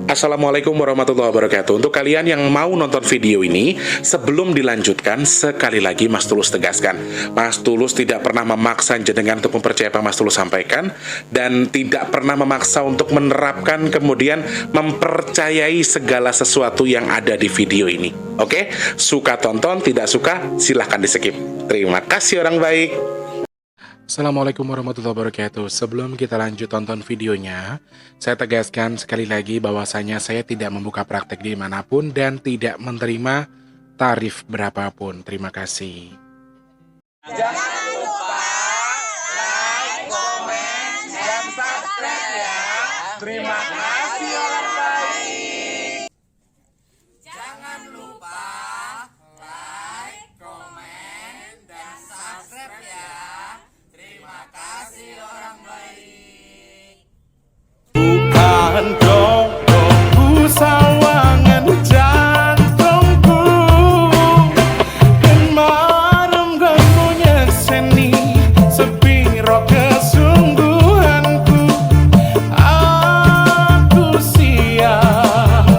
Assalamualaikum warahmatullahi wabarakatuh. Untuk kalian yang mau nonton video ini, sebelum dilanjutkan, sekali lagi Mas Tulus tegaskan, Mas Tulus tidak pernah memaksa jenengan untuk mempercayai apa Mas Tulus sampaikan, dan tidak pernah memaksa untuk menerapkan kemudian mempercayai segala sesuatu yang ada di video ini. Oke? Suka tonton, tidak suka silahkan di skip. Terima kasih orang baik. Assalamualaikum warahmatullahi wabarakatuh. Sebelum kita lanjut tonton videonya, saya tegaskan sekali lagi bahwasanya saya tidak membuka praktek dimanapun dan tidak menerima tarif berapapun. Terima kasih. Jangan lupa like, komen, dan subscribe ya. Terima kasih orang baik. Jangan lupa like, komen, dan subscribe ya. Terima kasih orang baik. Bukan dongku sawangan jantungku dan marem ganggunya seni sepiro kesungguhanku. Aku siap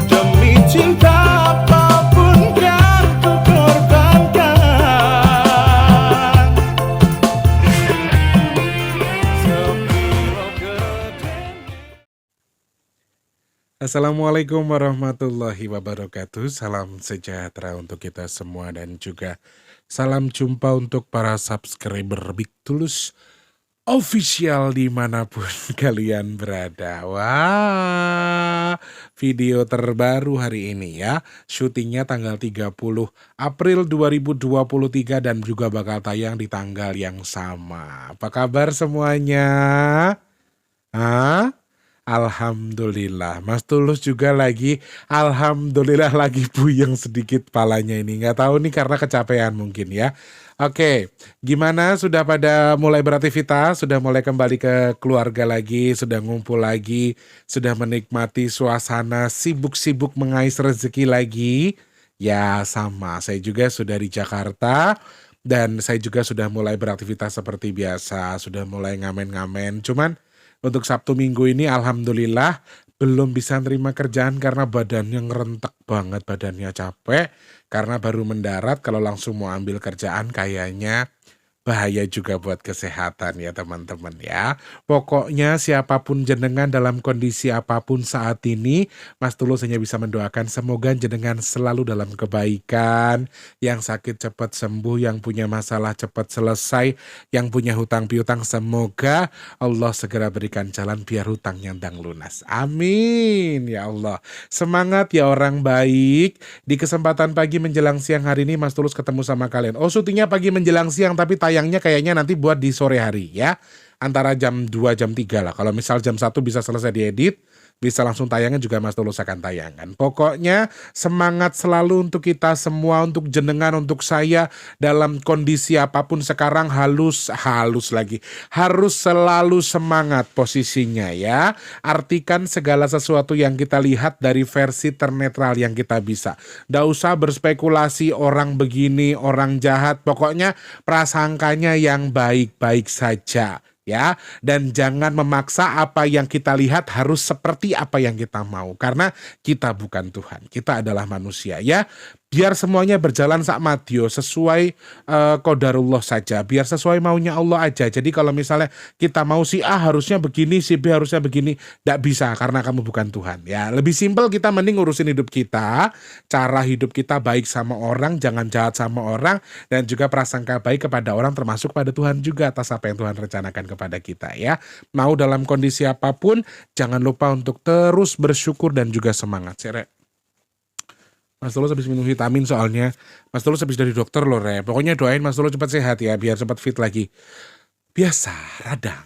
demi cinta apapun kan ku korbankan. Sepiro gedenya. Assalamualaikum warahmatullahi wabarakatuh. Salam sejahtera untuk kita semua dan juga salam jumpa untuk para subscriber Big Tulus Official dimanapun kalian berada. Wah, video terbaru hari ini ya. Syutingnya tanggal 30 April 2023 dan juga bakal tayang di tanggal yang sama. Apa kabar semuanya? Hah? Alhamdulillah, Mas Tulus juga alhamdulillah lagi puyeng sedikit palanya ini. Nggak tahu nih karena kecapean mungkin ya. Oke, gimana sudah pada mulai beraktivitas, sudah mulai kembali ke keluarga lagi, sudah ngumpul lagi, sudah menikmati suasana sibuk-sibuk mengais rezeki lagi? Ya sama, saya juga sudah di Jakarta dan saya juga sudah mulai beraktivitas seperti biasa, sudah mulai ngamen-ngamen. Cuman untuk Sabtu Minggu ini alhamdulillah belum bisa nerima kerjaan karena badannya ngerentek banget, badannya capek. Karena baru mendarat, kalau langsung mau ambil kerjaan kayaknya bahaya juga buat kesehatan ya teman-teman ya. Pokoknya siapapun jenengan dalam kondisi apapun saat ini, Mas Tulus hanya bisa mendoakan semoga jenengan selalu dalam kebaikan, yang sakit cepat sembuh, yang punya masalah cepat selesai, yang punya hutang piutang semoga Allah segera berikan jalan biar hutangnya ndang lunas. Amin ya Allah. Semangat ya orang baik. Di kesempatan pagi menjelang siang hari ini Mas Tulus ketemu sama kalian. Oh, syutingnya pagi menjelang siang tapi tayangnya kayaknya nanti buat di sore hari ya. Antara jam 2 jam 3 lah. Kalau misal jam 1 bisa selesai diedit, bisa langsung tayangnya juga Mas Tulus akan tayangkan. Pokoknya semangat selalu untuk kita semua, untuk jenengan, untuk saya dalam kondisi apapun sekarang harus selalu semangat posisinya ya. Artikan segala sesuatu yang kita lihat dari versi ternetral yang kita bisa. Nggak usah berspekulasi orang begini, orang jahat. Pokoknya prasangkanya yang baik-baik saja. Ya, dan jangan memaksa apa yang kita lihat harus seperti apa yang kita mau, karena kita bukan Tuhan, kita adalah manusia ya. Biar semuanya berjalan sak madyo sesuai qadarullah saja, biar sesuai maunya Allah aja. Jadi kalau misalnya kita mau si A harusnya begini, si B harusnya begini, tidak bisa karena kamu bukan Tuhan ya. Lebih simpel kita mending urusin hidup kita, cara hidup kita baik sama orang, jangan jahat sama orang, dan juga prasangka baik kepada orang termasuk pada Tuhan juga atas apa yang Tuhan rencanakan kepada kita ya. Mau dalam kondisi apapun, jangan lupa untuk terus bersyukur dan juga semangat. Sere. Mas Tulus habis minum vitamin soalnya. Mas Tulus habis dari dokter loh, Re. Pokoknya doain Mas Tulus cepat sehat ya, biar cepat fit lagi. Biasa, radang.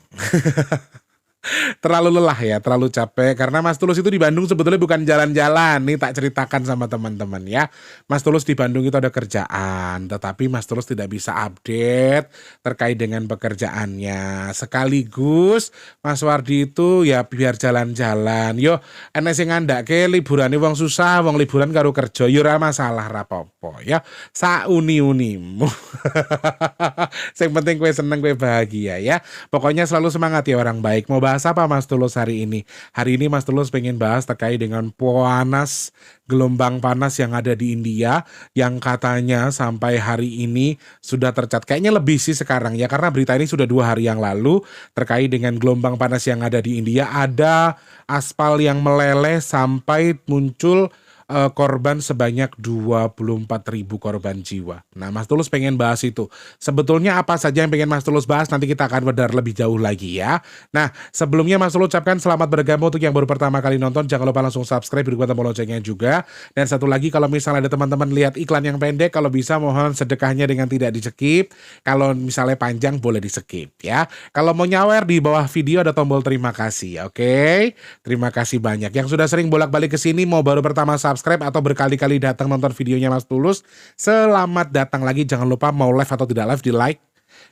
Terlalu lelah ya, terlalu capek. Karena Mas Tulus itu di Bandung sebetulnya bukan jalan-jalan. Nih tak ceritakan sama teman-teman ya. Mas Tulus di Bandung itu ada kerjaan, tetapi Mas Tulus tidak bisa update terkait dengan pekerjaannya. Sekaligus Mas Wardi itu ya biar jalan-jalan. Yo, enek sing ngandake liburane wong susah, wong liburan karo kerja. Yo ora masalah rapopo ya. Sauni-unimu. Yang penting gue seneng, gue bahagia ya. Pokoknya selalu semangat ya orang baik. Mau bahas bahas apa Mas Tulus hari ini? Hari ini Mas Tulus pengen bahas terkait dengan panas, gelombang panas yang ada di India yang katanya sampai hari ini sudah tercatat. Kayaknya lebih sih sekarang ya, karena berita ini sudah 2 hari yang lalu terkait dengan gelombang panas yang ada di India. Ada aspal yang meleleh sampai muncul korban sebanyak 24.000 korban jiwa. Nah, Mas Tulus pengen bahas itu. Sebetulnya apa saja yang pengen Mas Tulus bahas, nanti kita akan bedah lebih jauh lagi ya. Nah, sebelumnya Mas Tulus ucapkan selamat bergabung untuk yang baru pertama kali nonton. Jangan lupa langsung subscribe, berikut tombol loncengnya juga. Dan satu lagi, kalau misalnya ada teman-teman lihat iklan yang pendek, kalau bisa mohon sedekahnya dengan tidak di-skip. Kalau misalnya panjang boleh di-skip ya. Kalau mau nyawer, di bawah video ada tombol terima kasih. Oke? Terima kasih banyak. Yang sudah sering bolak-balik ke sini, mau baru pertama subscribe atau berkali-kali datang nonton videonya Mas Tulus, selamat datang lagi. Jangan lupa mau live atau tidak live, di like,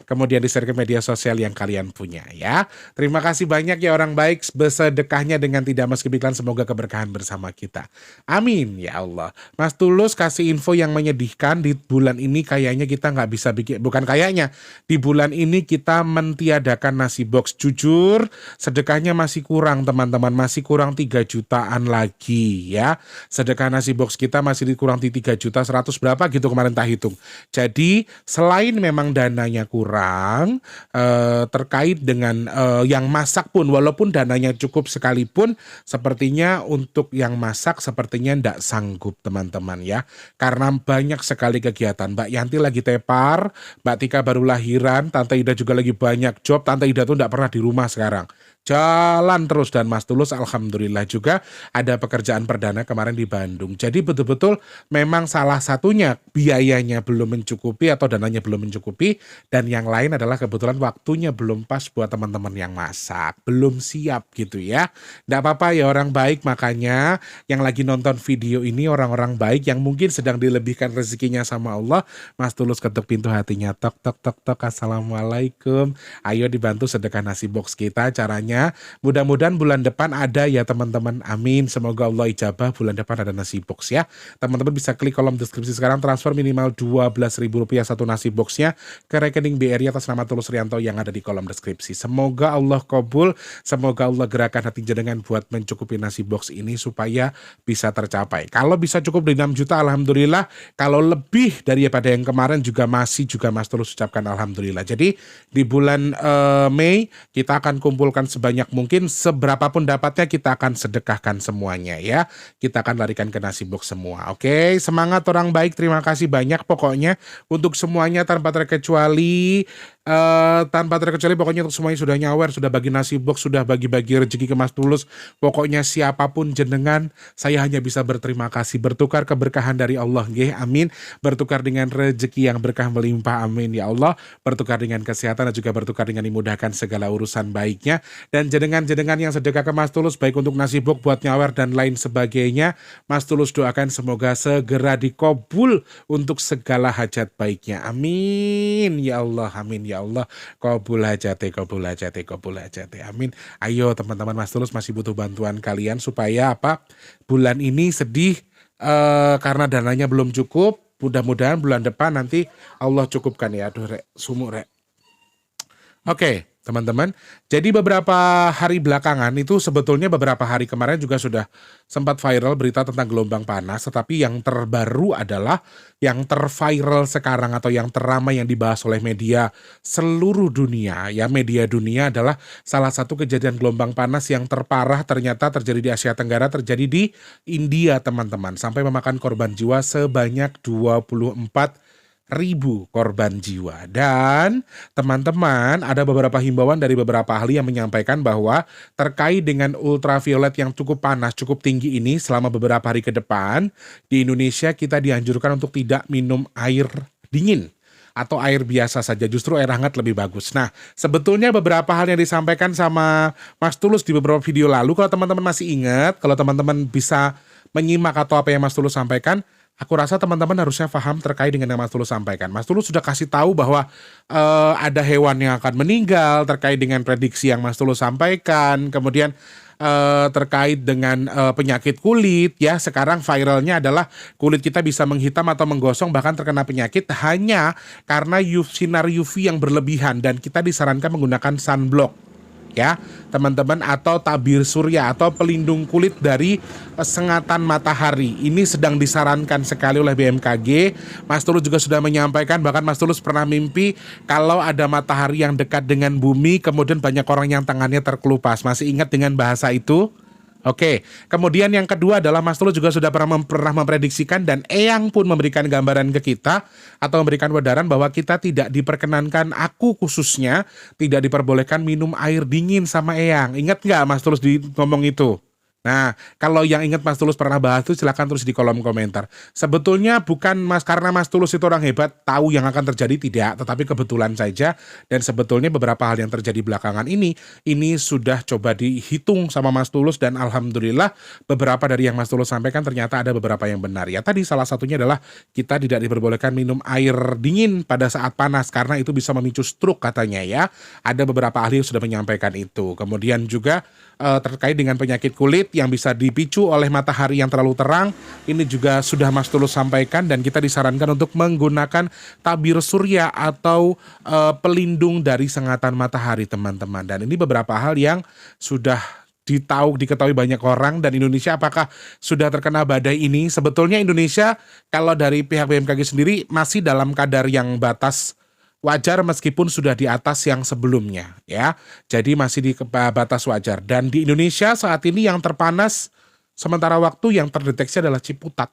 kemudian di-share ke media sosial yang kalian punya ya. Terima kasih banyak ya orang baik, bersedekahnya dengan tidak meskip iklan, semoga keberkahan bersama kita. Amin ya Allah. Mas Tulus kasih info yang menyedihkan, di bulan ini kayaknya kita nggak bisa bikin, bukan kayaknya, di bulan ini kita mentiadakan nasi box. Jujur sedekahnya masih kurang teman-teman, masih kurang 3 jutaan lagi ya. Sedekah nasi box kita masih kurang di 3 juta 100 berapa gitu kemarin tak hitung. Jadi selain memang dananya kurang, terkait dengan yang masak pun, walaupun dananya cukup sekalipun, sepertinya untuk yang masak sepertinya tidak sanggup teman-teman ya, karena banyak sekali kegiatan. Mbak Yanti lagi tepar, Mbak Tika baru lahiran, Tante Ida juga lagi banyak job. Tante Ida tuh tidak pernah di rumah sekarang, jalan terus. Dan Mas Tulus alhamdulillah juga ada pekerjaan perdana kemarin di Bandung. Jadi betul-betul memang salah satunya biayanya belum mencukupi atau dananya belum mencukupi, dan yang lain adalah kebetulan waktunya belum pas buat teman-teman yang masak, belum siap gitu ya. Nggak apa-apa ya orang baik. Makanya yang lagi nonton video ini orang-orang baik yang mungkin sedang dilebihkan rezekinya sama Allah, Mas Tulus ketuk pintu hatinya, tok tok tok tok, assalamualaikum, ayo dibantu sedekah nasi box kita. Caranya mudah-mudahan bulan depan ada ya teman-teman, amin. Semoga Allah ijabah, bulan depan ada nasi box ya. Teman-teman bisa klik kolom deskripsi sekarang, transfer minimal Rp12.000 satu nasi boxnya ke rekening BRI atas nama Tulus Rianto yang ada di kolom deskripsi. Semoga Allah kabul, semoga Allah gerakan hati jenengan buat mencukupi nasi box ini supaya bisa tercapai. Kalau bisa cukup di 6 juta alhamdulillah, kalau lebih daripada yang kemarin juga masih juga Mas Tulus ucapkan alhamdulillah. Jadi di bulan Mei kita akan kumpulkan sebanyak mungkin, seberapapun dapatnya kita akan sedekahkan semuanya ya. Kita akan larikan ke nasi box semua. Oke, semangat orang baik. Terima kasih banyak pokoknya untuk semuanya tanpa terkecuali. Pokoknya untuk semuanya sudah nyawer, sudah bagi nasi box, sudah bagi-bagi rezeki ke Mas Tulus. Pokoknya siapapun jenengan, saya hanya bisa berterima kasih, bertukar keberkahan dari Allah nggih, amin. Bertukar dengan rezeki yang berkah melimpah, amin ya Allah. Bertukar dengan kesehatan dan juga bertukar dengan dimudahkan segala urusan baiknya. Dan jenengan-jenengan yang sedekah ke Mas Tulus, baik untuk nasi box, buat nyawer dan lain sebagainya, Mas Tulus doakan semoga segera dikabul untuk segala hajat baiknya, amin ya Allah, amin ya Allah. Kabul hajate, kabul hajate, kabul hajate, amin. Ayo teman-teman, Mas Tulus masih butuh bantuan kalian supaya apa, bulan ini sedih karena dananya belum cukup. Mudah-mudahan bulan depan nanti Allah cukupkan ya. Aduh rek, sumuk rek. Oke teman-teman, jadi beberapa hari belakangan itu, sebetulnya beberapa hari kemarin juga sudah sempat viral berita tentang gelombang panas. Tetapi yang terbaru adalah yang terviral sekarang atau yang teramai yang dibahas oleh media seluruh dunia ya, media dunia, adalah salah satu kejadian gelombang panas yang terparah ternyata terjadi di Asia Tenggara, terjadi di India teman-teman, sampai memakan korban jiwa sebanyak 24.000 korban jiwa. Dan teman-teman, ada beberapa himbauan dari beberapa ahli yang menyampaikan bahwa terkait dengan ultraviolet yang cukup panas, cukup tinggi ini selama beberapa hari ke depan, di Indonesia kita dianjurkan untuk tidak minum air dingin atau air biasa saja, justru air hangat lebih bagus. Nah, sebetulnya beberapa hal yang disampaikan sama Mas Tulus di beberapa video lalu, kalau teman-teman masih ingat, kalau teman-teman bisa menyimak atau apa yang Mas Tulus sampaikan, aku rasa teman-teman harusnya paham terkait dengan yang Mas Tulus sampaikan. Mas Tulus sudah kasih tahu bahwa ada hewan yang akan meninggal terkait dengan prediksi yang Mas Tulus sampaikan. Kemudian terkait dengan penyakit kulit ya, sekarang viralnya adalah kulit kita bisa menghitam atau menggosong bahkan terkena penyakit hanya karena sinar UV yang berlebihan, dan kita disarankan menggunakan sunblock ya teman-teman, atau tabir surya atau pelindung kulit dari sengatan matahari. Ini sedang disarankan sekali oleh BMKG. Mas Tulus juga sudah menyampaikan, bahkan Mas Tulus pernah mimpi kalau ada matahari yang dekat dengan bumi, kemudian banyak orang yang tangannya terkelupas. Masih ingat dengan bahasa itu? Oke, kemudian yang kedua adalah Mas Tulus juga sudah pernah memprediksikan, dan Eyang pun memberikan gambaran ke kita atau memberikan wedaran bahwa kita tidak diperkenankan, aku khususnya tidak diperbolehkan minum air dingin sama Eyang. Ingat nggak Mas Tulus ngomong itu? Nah, kalau yang ingat Mas Tulus pernah bahas itu silakan tulis di kolom komentar. Sebetulnya bukan karena Mas Tulus itu orang hebat, tahu yang akan terjadi, tidak, tetapi kebetulan saja, dan sebetulnya beberapa hal yang terjadi belakangan ini sudah coba dihitung sama Mas Tulus, dan alhamdulillah beberapa dari yang Mas Tulus sampaikan ternyata ada beberapa yang benar. Ya tadi salah satunya adalah kita tidak diperbolehkan minum air dingin pada saat panas karena itu bisa memicu stroke katanya ya. Ada beberapa ahli yang sudah menyampaikan itu. Kemudian juga terkait dengan penyakit kulit yang bisa dipicu oleh matahari yang terlalu terang, ini juga sudah Mas Tulus sampaikan, dan kita disarankan untuk menggunakan tabir surya atau pelindung dari sengatan matahari teman-teman. Dan ini beberapa hal yang sudah diketahui banyak orang. Dan Indonesia apakah sudah terkena badai ini? Sebetulnya Indonesia kalau dari pihak BMKG sendiri masih dalam kadar yang batas wajar meskipun sudah di atas yang sebelumnya ya. Jadi masih di batas wajar. Dan di Indonesia saat ini yang terpanas sementara waktu yang terdeteksi adalah Ciputat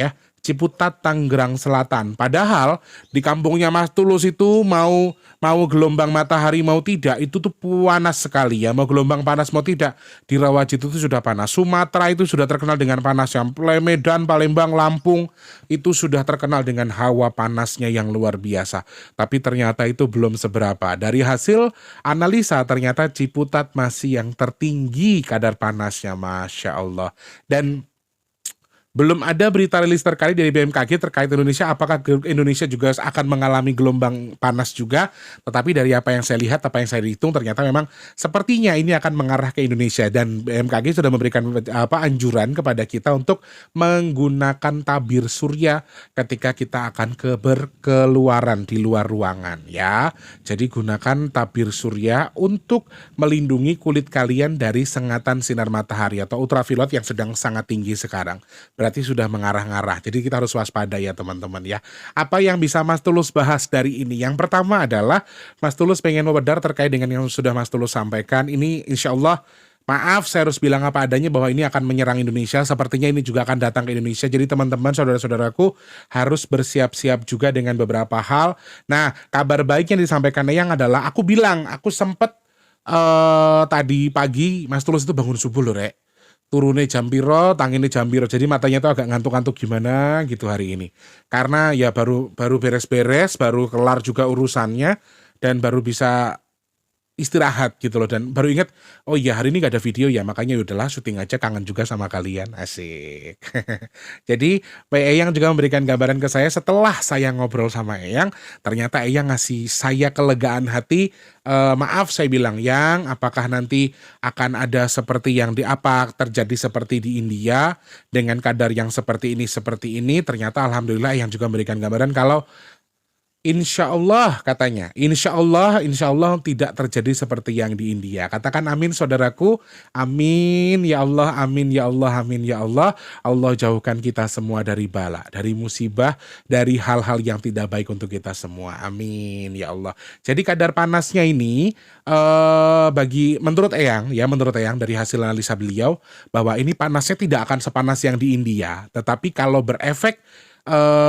ya. Ciputat, Tangerang Selatan. Padahal di kampungnya Mas Tulus itu mau gelombang matahari mau tidak itu tuh panas sekali ya. Mau gelombang panas mau tidak di Rawajit itu sudah panas. Sumatera itu sudah terkenal dengan panasnya. Medan, Palembang, Lampung itu sudah terkenal dengan hawa panasnya yang luar biasa. Tapi ternyata itu belum seberapa. Dari hasil analisa ternyata Ciputat masih yang tertinggi kadar panasnya, Masya Allah. Dan belum ada berita rilis terkait dari BMKG terkait Indonesia, apakah Indonesia juga akan mengalami gelombang panas juga. Tetapi dari apa yang saya lihat, apa yang saya hitung, ternyata memang sepertinya ini akan mengarah ke Indonesia. Dan BMKG sudah memberikan anjuran kepada kita untuk menggunakan tabir surya ketika kita akan berkeluaran di luar ruangan ya. Jadi gunakan tabir surya untuk melindungi kulit kalian dari sengatan sinar matahari atau ultraviolet yang sedang sangat tinggi sekarang. Berarti sudah mengarah-ngarah. Jadi kita harus waspada ya teman-teman ya. Apa yang bisa Mas Tulus bahas dari ini? Yang pertama adalah Mas Tulus pengen membedar terkait dengan yang sudah Mas Tulus sampaikan. Ini insya Allah, maaf saya harus bilang apa adanya bahwa ini akan menyerang Indonesia. Sepertinya ini juga akan datang ke Indonesia. Jadi teman-teman, saudara-saudaraku harus bersiap-siap juga dengan beberapa hal. Nah, kabar baik yang disampaikan Eyang adalah aku sempat tadi pagi Mas Tulus itu bangun subuh loh Rek. Turunnya jam piro, tanginnya jam piro. Jadi matanya tuh agak ngantuk-ngantuk gimana gitu hari ini. Karena ya baru beres-beres, baru kelar juga urusannya, dan baru bisa istirahat gitu loh. Dan baru ingat, oh iya hari ini gak ada video ya, makanya yaudahlah syuting aja, kangen juga sama kalian. Asik. Jadi Pak Eyang juga memberikan gambaran ke saya setelah saya ngobrol sama Eyang. Ternyata Eyang ngasih saya kelegaan hati. Maaf saya bilang, Yang, apakah nanti akan ada seperti yang terjadi seperti di India dengan kadar yang seperti ini. Ternyata alhamdulillah Eyang juga memberikan gambaran kalau insya Allah katanya, insya Allah tidak terjadi seperti yang di India. Katakan amin saudaraku, amin ya Allah, amin ya Allah, amin ya Allah. Allah jauhkan kita semua dari bala, dari musibah, dari hal-hal yang tidak baik untuk kita semua. Amin ya Allah. Jadi kadar panasnya ini menurut Eyang dari hasil analisa beliau bahwa ini panasnya tidak akan sepanas yang di India, tetapi kalau berefek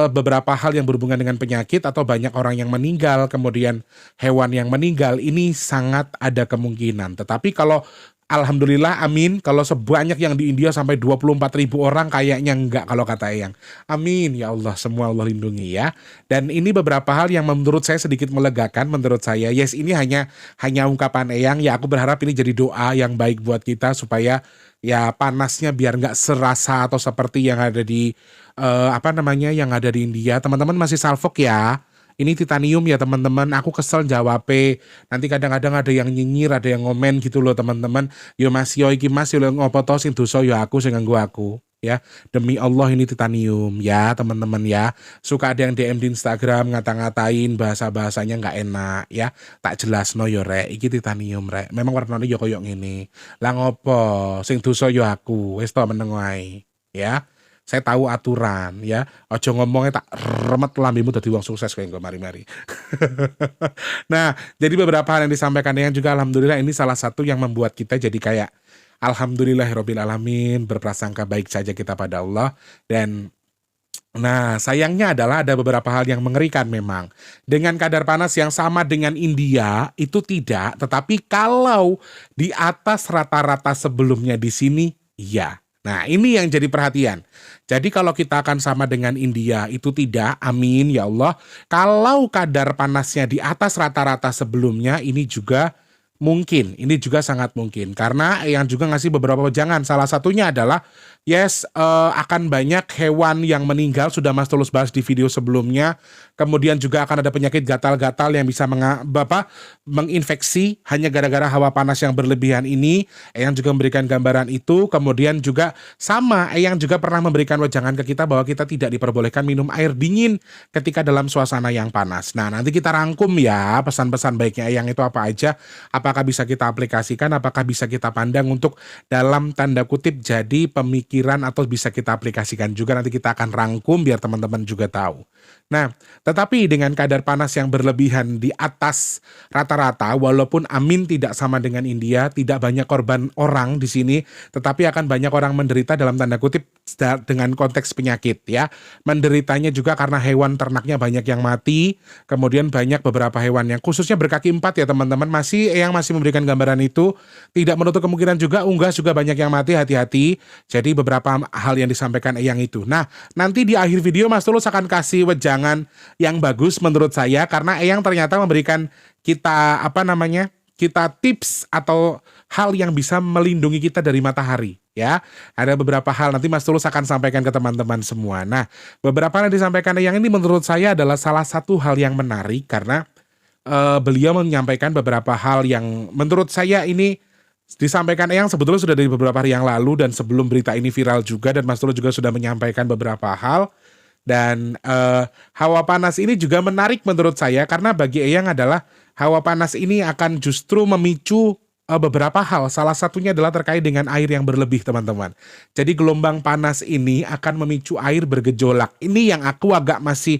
beberapa hal yang berhubungan dengan penyakit atau banyak orang yang meninggal, kemudian hewan yang meninggal, ini sangat ada kemungkinan. Tetapi kalau alhamdulillah, amin, kalau sebanyak yang di India sampai 24.000 orang kayaknya enggak kalau kata Eyang. Amin ya Allah, semua Allah lindungi ya. Dan ini beberapa hal yang menurut saya sedikit melegakan menurut saya. Yes, ini hanya ungkapan Eyang ya. Aku berharap ini jadi doa yang baik buat kita supaya ya panasnya biar nggak serasa atau seperti yang ada di yang ada di India. Teman-teman masih salfok ya. ini titanium ya teman-teman, aku kesel jawab. Nanti kadang-kadang ada yang nyinyir, ada yang ngomen gitu loh teman-teman. Yo Mas, yo iki Mas, yo ngopo to sing dosa yo aku sing nganggo aku. Ya, demi Allah ini titanium ya teman-teman ya. Suka ada yang DM di Instagram ngata-ngatain bahasa-bahasanya nggak enak ya. Tak jelas no yo rek, iki titanium rek. Memang warnanya yo koyo ngene. Lah ngopo, sing dosa yo aku. Wis to meneng wae ya. Saya tahu aturan ya. Ojo ngomongnya tak remet lambimu dadi wong sukses kayak gue mari-mari. Nah, jadi beberapa hal yang disampaikan yang juga alhamdulillah ini salah satu yang membuat kita jadi kayak alhamdulillahirabbil alamin, berprasangka baik saja kita pada Allah. Dan nah, sayangnya adalah ada beberapa hal yang mengerikan memang. Dengan kadar panas yang sama dengan India itu tidak, tetapi kalau di atas rata-rata sebelumnya di sini ya. Nah, ini yang jadi perhatian. Jadi kalau kita akan sama dengan India itu tidak, amin ya Allah. Kalau kadar panasnya di atas rata-rata sebelumnya ini juga mungkin, ini juga sangat mungkin. Karena yang juga ngasih beberapa wejangan. Salah satunya adalah akan banyak hewan yang meninggal, sudah Mas Tulus bahas di video sebelumnya. Kemudian juga akan ada penyakit gatal-gatal yang bisa menginfeksi hanya gara-gara hawa panas yang berlebihan ini. Eyang juga memberikan gambaran itu. Kemudian juga sama, Eyang juga pernah memberikan wejangan ke kita bahwa kita tidak diperbolehkan minum air dingin ketika dalam suasana yang panas. Nah, nanti kita rangkum ya pesan-pesan baiknya Eyang itu apa aja. Apakah bisa kita aplikasikan, apakah bisa kita pandang untuk dalam tanda kutip jadi pemikiran atau bisa kita aplikasikan juga. Nanti kita akan rangkum biar teman-teman juga tahu. Nah, tetapi dengan kadar panas yang berlebihan di atas rata-rata, walaupun amin tidak sama dengan India, tidak banyak korban orang di sini, tetapi akan banyak orang menderita dalam tanda kutip dengan konteks penyakit ya. Menderitanya juga karena hewan ternaknya banyak yang mati, kemudian banyak beberapa hewan yang khususnya berkaki 4 ya teman-teman, yang masih memberikan gambaran itu, tidak menutup kemungkinan juga unggas juga banyak yang mati, hati-hati. Jadi beberapa hal yang disampaikan Eyang itu. Nah, nanti di akhir video Mas Tulus akan kasih wejangan yang bagus menurut saya, karena Eyang ternyata memberikan kita kita tips atau hal yang bisa melindungi kita dari matahari ya. Ada beberapa hal nanti Mas Tulus akan sampaikan ke teman-teman semua. Nah, beberapa hal yang disampaikan Eyang ini menurut saya adalah salah satu hal yang menarik karena beliau menyampaikan beberapa hal yang menurut saya ini disampaikan Eyang sebetulnya sudah dari beberapa hari yang lalu dan sebelum berita ini viral juga, dan Mas Tulus juga sudah menyampaikan beberapa hal. Dan hawa panas ini juga menarik menurut saya karena bagi Eyang adalah hawa panas ini akan justru memicu beberapa hal. Salah satunya adalah terkait dengan air yang berlebih teman-teman. Jadi gelombang panas ini akan memicu air bergejolak. Ini yang aku agak masih,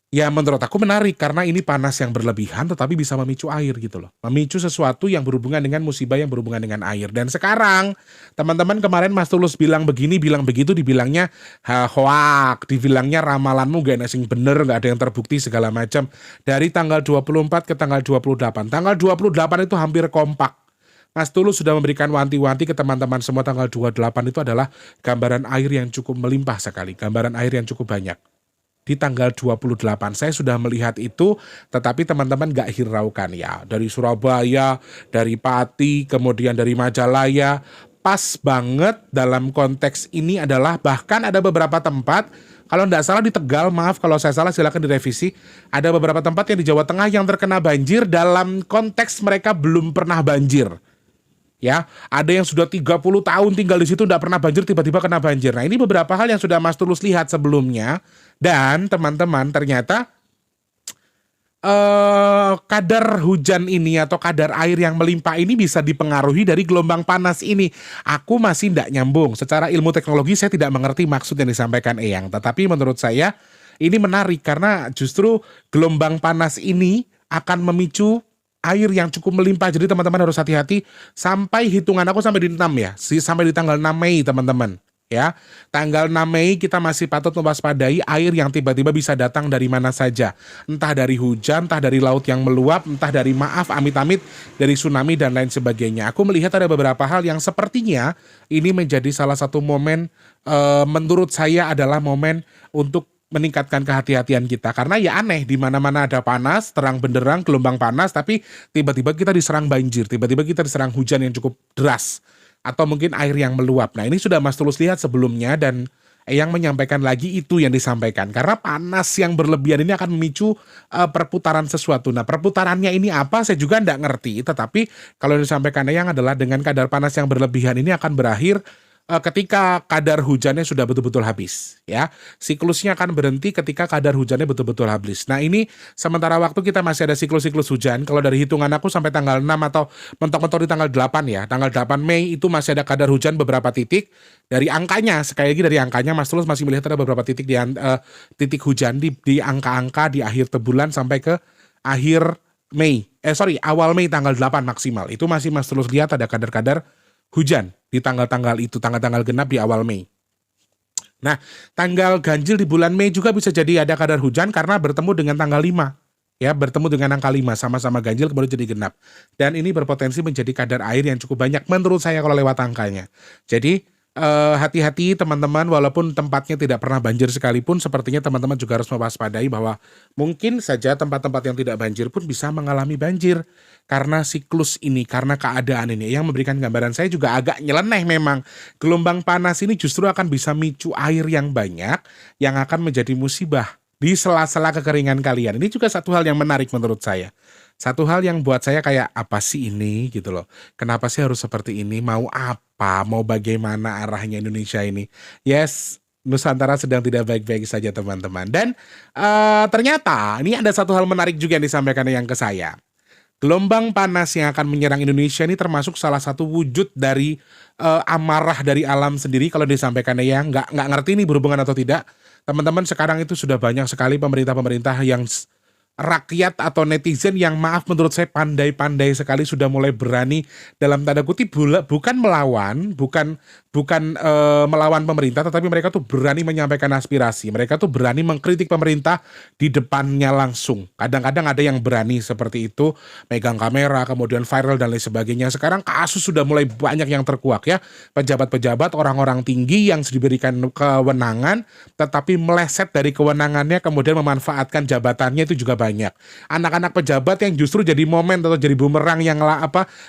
ya menurut aku menarik karena ini panas yang berlebihan tetapi bisa memicu air gitu loh. Memicu sesuatu yang berhubungan dengan musibah yang berhubungan dengan air. Dan sekarang teman-teman kemarin Mas Tulus bilang begini, bilang begitu, dibilangnya hoak, dibilangnya ramalanmu gak ada yang bener, gak ada yang terbukti segala macam. Dari tanggal 24 ke tanggal 28. Tanggal 28 itu hampir kompak. Mas Tulus sudah memberikan wanti-wanti ke teman-teman semua. Tanggal 28 itu adalah gambaran air yang cukup melimpah sekali. Gambaran air yang cukup banyak. Di tanggal 28 saya sudah melihat itu, tetapi teman-teman gak hiraukan ya. Dari Surabaya, dari Pati, kemudian dari Majalaya, pas banget dalam konteks ini adalah bahkan ada beberapa tempat, kalau tidak salah di Tegal, maaf kalau saya salah silakan direvisi, ada beberapa tempat yang di Jawa Tengah yang terkena banjir dalam konteks mereka belum pernah banjir. Ya, ada yang sudah 30 tahun tinggal di situ tidak pernah banjir, tiba-tiba kena banjir. Nah, ini beberapa hal yang sudah Mas Tulus lihat sebelumnya. Dan teman-teman ternyata kadar hujan ini atau kadar air yang melimpah ini bisa dipengaruhi dari gelombang panas ini. Aku masih tidak nyambung. Secara ilmu teknologi saya tidak mengerti maksud yang disampaikan Eyang. Tetapi menurut saya ini menarik karena justru gelombang panas ini akan memicu air yang cukup melimpah. Jadi teman-teman harus hati-hati sampai hitungan aku sampai di 6 ya. Sampai di tanggal 6 Mei teman-teman. Ya, tanggal 6 Mei kita masih patut mewaspadai air yang tiba-tiba bisa datang dari mana saja. Entah dari hujan, entah dari laut yang meluap, entah dari amit-amit dari tsunami dan lain sebagainya. Aku melihat ada beberapa hal yang sepertinya ini menjadi salah satu momen menurut saya adalah momen untuk meningkatkan kehati-hatian kita. Karena ya aneh, di mana-mana ada panas, terang benderang, gelombang panas, tapi tiba-tiba kita diserang banjir, tiba-tiba kita diserang hujan yang cukup deras. Atau mungkin air yang meluap. Nah, ini sudah Mas Tulus lihat sebelumnya dan Eyang menyampaikan lagi itu yang disampaikan. Karena panas yang berlebihan ini akan memicu perputaran sesuatu. Nah, perputarannya ini apa? Saya juga nggak ngerti. Tetapi kalau yang disampaikan Eyang adalah dengan kadar panas yang berlebihan ini akan berakhir ketika kadar hujannya sudah betul-betul habis, ya. Siklusnya akan berhenti ketika kadar hujannya betul-betul habis. Nah, ini sementara waktu kita masih ada siklus-siklus hujan. Kalau dari hitungan aku sampai tanggal 6 atau mentok-mentok di tanggal 8 ya. Tanggal 8 Mei itu masih ada kadar hujan beberapa titik. Dari angkanya, sekali lagi dari angkanya Mas Tulus masih melihat ada beberapa titik titik hujan di angka-angka di akhir bulan sampai ke akhir Mei. Awal Mei tanggal 8 maksimal. Itu masih Mas Tulus lihat ada kadar-kadar hujan di tanggal-tanggal itu, tanggal-tanggal genap di awal Mei. Nah, tanggal ganjil di bulan Mei juga bisa jadi ada kadar hujan karena bertemu dengan tanggal 5. Ya, bertemu dengan angka 5, sama-sama ganjil kemudian jadi genap. Dan ini berpotensi menjadi kadar air yang cukup banyak menurut saya kalau lewat angkanya. Jadi, hati-hati teman-teman, walaupun tempatnya tidak pernah banjir sekalipun, sepertinya teman-teman juga harus mewaspadai bahwa mungkin saja tempat-tempat yang tidak banjir pun bisa mengalami banjir. Karena siklus ini, karena keadaan ini. Yang memberikan gambaran saya juga agak nyeleneh memang. Gelombang panas ini justru akan bisa micu air yang banyak, yang akan menjadi musibah di sela-sela kekeringan kalian. Ini juga satu hal yang menarik menurut saya. Satu hal yang buat saya kayak, apa sih ini gitu loh. Kenapa sih harus seperti ini? Mau apa? Mau bagaimana arahnya Indonesia ini? Yes, Nusantara sedang tidak baik-baik saja teman-teman. Dan ternyata ini ada satu hal menarik juga yang disampaikan yang ke saya. Gelombang panas yang akan menyerang Indonesia ini termasuk salah satu wujud dari amarah dari alam sendiri. Kalau disampaikan ya nggak ngerti ini berhubungan atau tidak. Teman-teman, sekarang itu sudah banyak sekali pemerintah-pemerintah yang rakyat atau netizen yang maaf menurut saya pandai-pandai sekali sudah mulai berani dalam tanda kutip bukan melawan melawan pemerintah, tetapi mereka tuh berani menyampaikan aspirasi, mereka tuh berani mengkritik pemerintah di depannya langsung. Kadang-kadang ada yang berani seperti itu, megang kamera kemudian viral dan lain sebagainya. Sekarang kasus sudah mulai banyak yang terkuak ya, pejabat-pejabat, orang-orang tinggi yang diberikan kewenangan tetapi meleset dari kewenangannya kemudian memanfaatkan jabatannya itu juga banyak. Anak-anak pejabat yang justru jadi momen atau jadi bumerang yang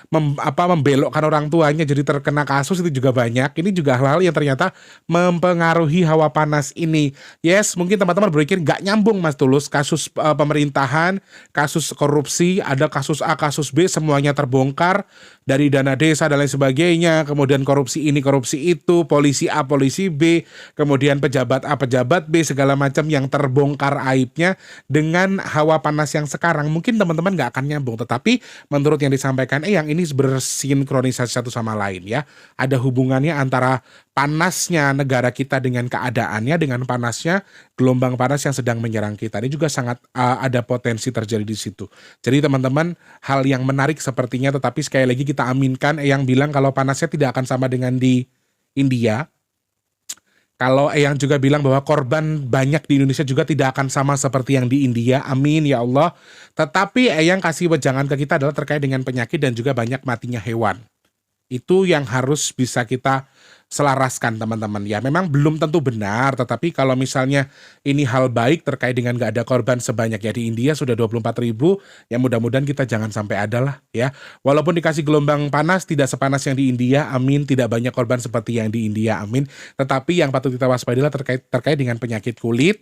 membelokkan orang tuanya jadi terkena kasus itu juga banyak. Ini juga hal-hal yang ternyata mempengaruhi hawa panas ini. Yes, mungkin teman-teman berpikir nggak nyambung Mas Tulus, kasus pemerintahan, kasus korupsi, ada kasus A, kasus B, semuanya terbongkar dari dana desa dan lain sebagainya, kemudian korupsi ini, korupsi itu, polisi A, polisi B, kemudian pejabat A, pejabat B, segala macam yang terbongkar aibnya dengan hawa panas yang sekarang. Mungkin teman-teman nggak akan nyambung, tetapi menurut yang disampaikan yang ini bersinkronisasi satu sama lain ya. Ada hubungannya antara panasnya negara kita dengan keadaannya, dengan panasnya gelombang panas yang sedang menyerang kita. Ini juga sangat ada potensi terjadi di situ. Jadi teman-teman, hal yang menarik sepertinya, tetapi sekali lagi kita aminkan yang bilang kalau panasnya tidak akan sama dengan di India. Kalau Eyang juga bilang bahwa korban banyak di Indonesia juga tidak akan sama seperti yang di India. Amin ya Allah. Tetapi Eyang kasih wejangan ke kita adalah terkait dengan penyakit dan juga banyak matinya hewan. Itu yang harus bisa kita selaraskan teman-teman ya. Memang belum tentu benar, tetapi kalau misalnya ini hal baik terkait dengan gak ada korban sebanyak ya di India sudah 24.000, ya mudah-mudahan kita jangan sampai ada lah ya. Walaupun dikasih gelombang panas tidak sepanas yang di India, amin, tidak banyak korban seperti yang di India, amin. Tetapi yang patut kita waspadai terkait dengan penyakit kulit,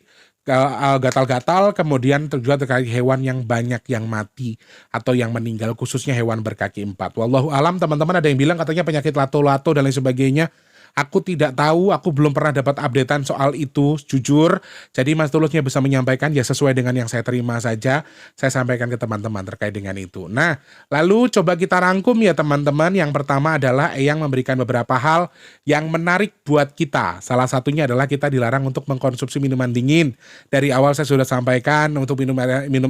gatal-gatal, kemudian juga terkait hewan yang banyak yang mati atau yang meninggal, khususnya hewan berkaki 4. Wallahu alam teman-teman, ada yang bilang katanya penyakit lato-lato dan lain sebagainya. Aku tidak tahu, aku belum pernah dapat updatean soal itu, jujur. Jadi Mas Tulusnya bisa menyampaikan ya sesuai dengan yang saya terima saja. Saya sampaikan ke teman-teman terkait dengan itu. Nah, lalu coba kita rangkum ya teman-teman. Yang pertama adalah Eyang memberikan beberapa hal yang menarik buat kita. Salah satunya adalah kita dilarang untuk mengkonsumsi minuman dingin. Dari awal saya sudah sampaikan untuk minum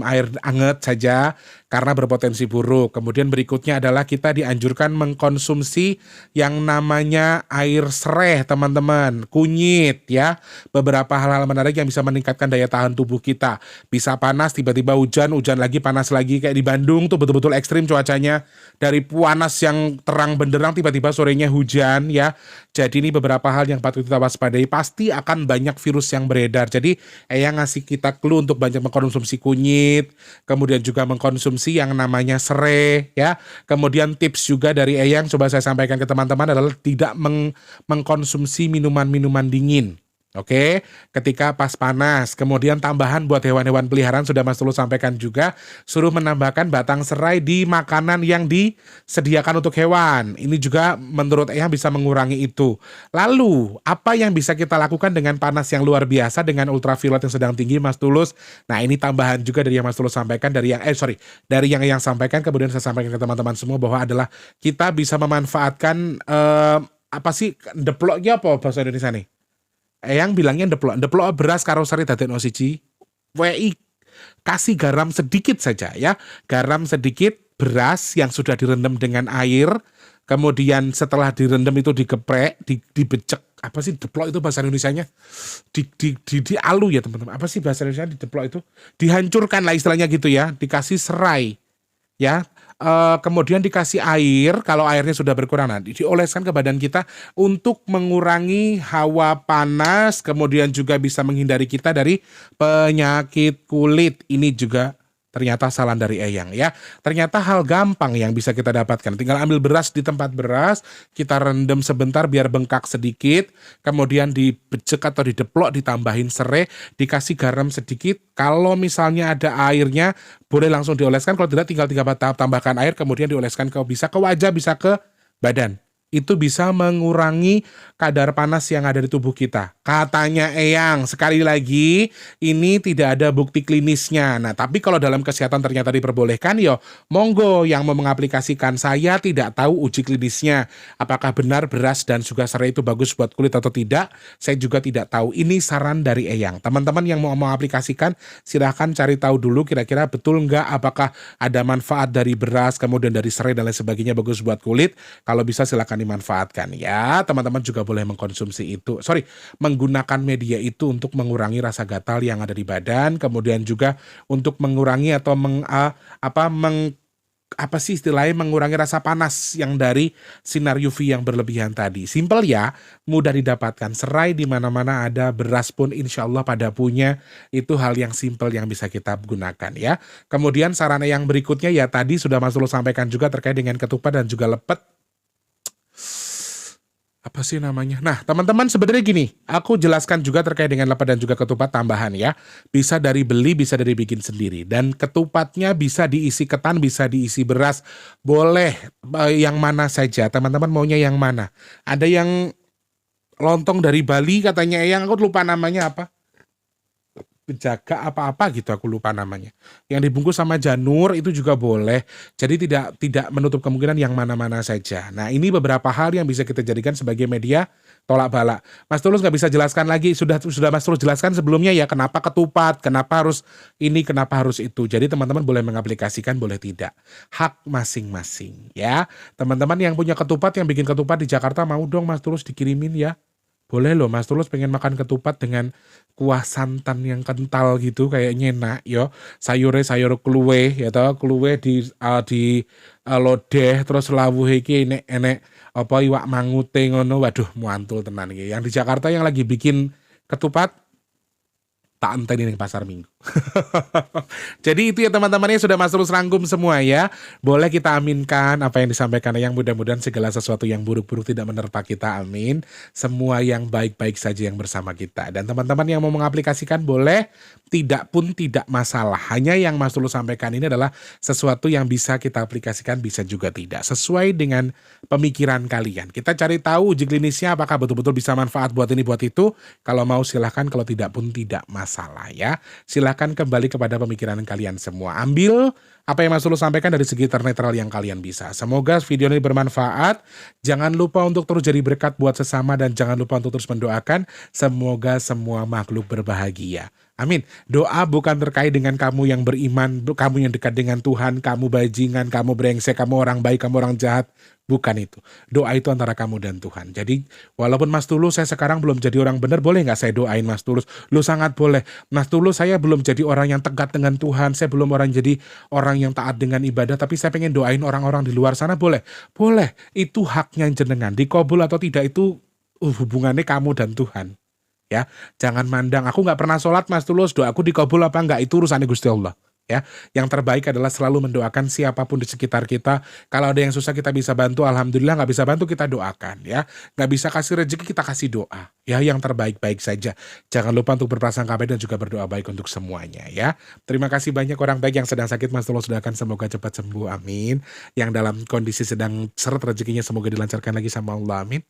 air hangat saja karena berpotensi buruk. Kemudian berikutnya adalah kita dianjurkan mengkonsumsi yang namanya air sereh teman-teman, kunyit ya. Beberapa hal-hal menarik yang bisa meningkatkan daya tahan tubuh kita. Bisa panas, tiba-tiba hujan lagi, panas lagi. Kayak di Bandung tuh betul-betul ekstrim cuacanya. Dari panas yang terang benderang tiba-tiba sorenya hujan ya. Jadi ini beberapa hal yang patut kita waspadai. Pasti akan banyak virus yang beredar. Jadi Eyang ngasih kita clue untuk banyak mengkonsumsi kunyit, kemudian juga mengkonsumsi yang namanya sereh ya. Kemudian tips juga dari Eyang coba saya sampaikan ke teman-teman adalah tidak mengkonsumsi minuman-minuman dingin. Oke, ketika pas panas, kemudian tambahan buat hewan-hewan peliharaan sudah Mas Tulus sampaikan juga, suruh menambahkan batang serai di makanan yang disediakan untuk hewan. Ini juga menurut Eyang bisa mengurangi itu. Lalu, apa yang bisa kita lakukan dengan panas yang luar biasa dengan ultraviolet yang sedang tinggi Mas Tulus? Nah, ini tambahan juga dari yang Mas Tulus sampaikan dari yang Eyang sampaikan kemudian saya sampaikan ke teman-teman semua bahwa adalah kita bisa memanfaatkan apa sih deploknya apa bahasa Indonesia nih? Eyang bilangnya deplok beras karo sari dadekno siji. WI kasih garam sedikit saja ya. Garam sedikit, beras yang sudah direndam dengan air. Kemudian setelah direndam itu digeprek, dibecek. Apa sih deplok itu bahasa Indonesianya? Dialu ya teman-teman. Apa sih bahasa Indonesia di deplok itu? Dihancurkan lah istilahnya gitu ya. Dikasih serai ya. Kemudian dikasih air, kalau airnya sudah berkurang nanti dioleskan ke badan kita untuk mengurangi hawa panas, kemudian juga bisa menghindari kita dari penyakit kulit. Ini juga ternyata saran dari Eyang ya. Ternyata hal gampang yang bisa kita dapatkan. Tinggal ambil beras di tempat beras, kita rendam sebentar biar bengkak sedikit, kemudian dibecek atau dideplok, ditambahin serai, dikasih garam sedikit. Kalau misalnya ada airnya, boleh langsung dioleskan. Kalau tidak, tinggal tambahkan air, kemudian dioleskan bisa ke wajah, bisa ke badan. Itu bisa mengurangi kadar panas yang ada di tubuh kita. Katanya Eyang, sekali lagi, ini tidak ada bukti klinisnya. Nah, tapi kalau dalam kesehatan ternyata diperbolehkan, yo monggo yang mau mengaplikasikan. Saya tidak tahu uji klinisnya. Apakah benar beras dan juga serai itu bagus buat kulit atau tidak? Saya juga tidak tahu. Ini saran dari Eyang. Teman-teman yang mau mengaplikasikan, silahkan cari tahu dulu kira-kira betul nggak apakah ada manfaat dari beras, kemudian dari serai dan lain sebagainya bagus buat kulit. Kalau bisa silahkan dimanfaatkan ya. Teman-teman juga boleh mengkonsumsi itu. Menggunakan media itu untuk mengurangi rasa gatal yang ada di badan, kemudian juga untuk mengurangi atau mengurangi rasa panas yang dari sinar UV yang berlebihan tadi. Simple ya, mudah didapatkan. Serai di mana-mana ada, beras pun insya Allah pada punya. Itu hal yang simple yang bisa kita gunakan ya. Kemudian saran yang berikutnya ya tadi sudah Mas Tulus sampaikan juga terkait dengan ketupat dan juga lepet. Apa sih namanya? Nah, teman-teman sebenarnya gini, aku jelaskan juga terkait dengan lepet dan juga ketupat tambahan ya. Bisa dari beli, bisa dari bikin sendiri. Dan ketupatnya bisa diisi ketan, bisa diisi beras. Boleh yang mana saja. Teman-teman maunya yang mana? Ada yang lontong dari Bali katanya Eyang, aku lupa namanya apa. Jaga apa-apa gitu, aku lupa namanya. Yang dibungkus sama janur itu juga boleh. Jadi tidak menutup kemungkinan yang mana-mana saja. Nah, ini beberapa hal yang bisa kita jadikan sebagai media tolak bala. Mas Tulus nggak bisa jelaskan lagi, sudah Mas Tulus jelaskan sebelumnya ya, kenapa ketupat, kenapa harus ini, kenapa harus itu. Jadi teman-teman boleh mengaplikasikan, boleh tidak. Hak masing-masing ya. Teman-teman yang punya ketupat, yang bikin ketupat di Jakarta, mau dong Mas Tulus dikirimin ya. Boleh loh, Mas Tulus pengen makan ketupat dengan kuah santan yang kental gitu, kayaknya enak yo. Sayur kluwe ya toh, kluwe di lodeh, terus lawuhe iki enek apa iwak mangute ngono. Waduh, muantul tenan iki. Yang di Jakarta yang lagi bikin ketupat tak enteni ning pasar Minggu. Jadi itu ya teman-teman yang sudah Mas Tulus rangkum semua ya. Boleh kita aminkan apa yang disampaikan yang mudah-mudahan segala sesuatu yang buruk-buruk tidak menerpa kita, amin. Semua yang baik-baik saja yang bersama kita. Dan teman-teman yang mau mengaplikasikan boleh, tidak pun tidak masalah. Hanya yang Mas Tulus sampaikan ini adalah sesuatu yang bisa kita aplikasikan, bisa juga tidak. Sesuai dengan pemikiran kalian. Kita cari tahu uji klinisnya apakah betul-betul bisa manfaat buat ini, buat itu. Kalau mau silahkan, kalau tidak pun tidak masalah ya. Silahkan kembali kepada pemikiran kalian semua. Ambil apa yang Mas Tulus sampaikan dari segi ternetral yang kalian bisa. Semoga video ini bermanfaat. Jangan lupa untuk terus jadi berkat buat sesama dan jangan lupa untuk terus mendoakan. Semoga semua makhluk berbahagia. Amin. Doa bukan terkait dengan kamu yang beriman, kamu yang dekat dengan Tuhan, kamu bajingan, kamu brengsek, kamu orang baik, kamu orang jahat. Bukan itu. Doa itu antara kamu dan Tuhan. Jadi walaupun Mas Tulus saya sekarang belum jadi orang benar, boleh nggak saya doain Mas Tulus? Lu sangat boleh. Mas Tulus saya belum jadi orang yang tegat dengan Tuhan. Saya belum jadi orang yang taat dengan ibadah. Tapi saya pengen doain orang-orang di luar sana, boleh? Boleh. Itu haknya jenengan. Dikabul atau tidak itu hubungannya kamu dan Tuhan. Ya, jangan mandang aku nggak pernah sholat Mas Tulus, doaku dikabul apa enggak, itu urusannya Gusti Allah. ya. Yang terbaik adalah selalu mendoakan siapapun di sekitar kita. Kalau ada yang susah kita bisa bantu, alhamdulillah. Nggak bisa bantu kita doakan ya. Nggak bisa kasih rezeki kita kasih doa. Ya, yang terbaik-baik saja. Jangan lupa untuk berprasangka baik dan juga berdoa baik untuk semuanya ya. Terima kasih banyak orang baik yang sedang sakit, Mas Tulus doakan semoga cepat sembuh, amin. Yang dalam kondisi sedang seret rezekinya semoga dilancarkan lagi sama Allah, amin.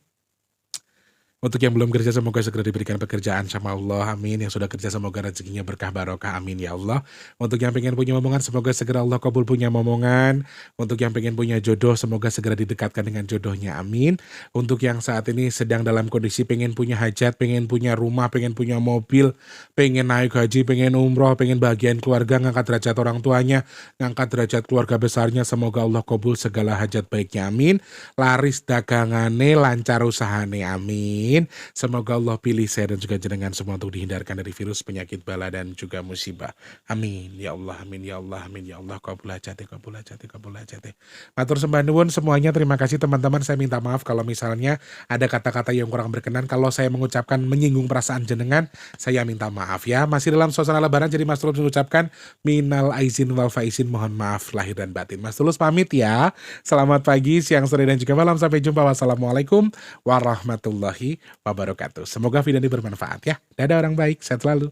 Untuk yang belum kerja semoga segera diberikan pekerjaan sama Allah, amin. Yang sudah kerja semoga rezekinya berkah barokah, amin ya Allah. Untuk yang pengen punya momongan semoga segera Allah kabul punya momongan. Untuk yang pengen punya jodoh semoga segera didekatkan dengan jodohnya, amin. Untuk yang saat ini sedang dalam kondisi pengen punya hajat, pengen punya rumah, pengen punya mobil, pengen naik haji, pengen umroh, pengen bahagian keluarga, ngangkat derajat orang tuanya, ngangkat derajat keluarga besarnya, semoga Allah kabul segala hajat baiknya, amin. Laris dagangane, lancar usahane, amin. Semoga Allah pilih saya dan juga jenengan semua untuk dihindarkan dari virus, penyakit, bala dan juga musibah. Amin ya Allah, amin ya Allah, amin ya Allah. Qabul hajati, qabul hajati, qabul hajati. Matur sembah nuwun semuanya. Terima kasih teman-teman. Saya minta maaf kalau misalnya ada kata-kata yang kurang berkenan. Kalau saya mengucapkan menyinggung perasaan jenengan, saya minta maaf ya. Masih dalam suasana lebaran jadi Mas Tulus mengucapkan minal aizin wal faizin, mohon maaf lahir dan batin. Mas Tulus pamit ya. Selamat pagi, siang, sore dan juga malam. Sampai jumpa. Wassalamualaikum warahmatullahi wabarakatuh. Semoga video ini bermanfaat ya. Dadah orang baik, sehat selalu.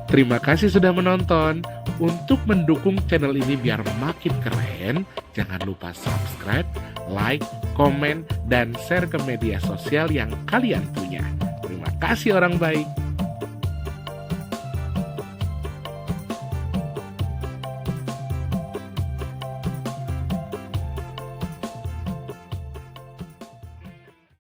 Terima kasih sudah menonton. Untuk mendukung channel ini biar makin keren, jangan lupa subscribe, like, komen, dan share ke media sosial yang kalian punya. Terima kasih orang baik.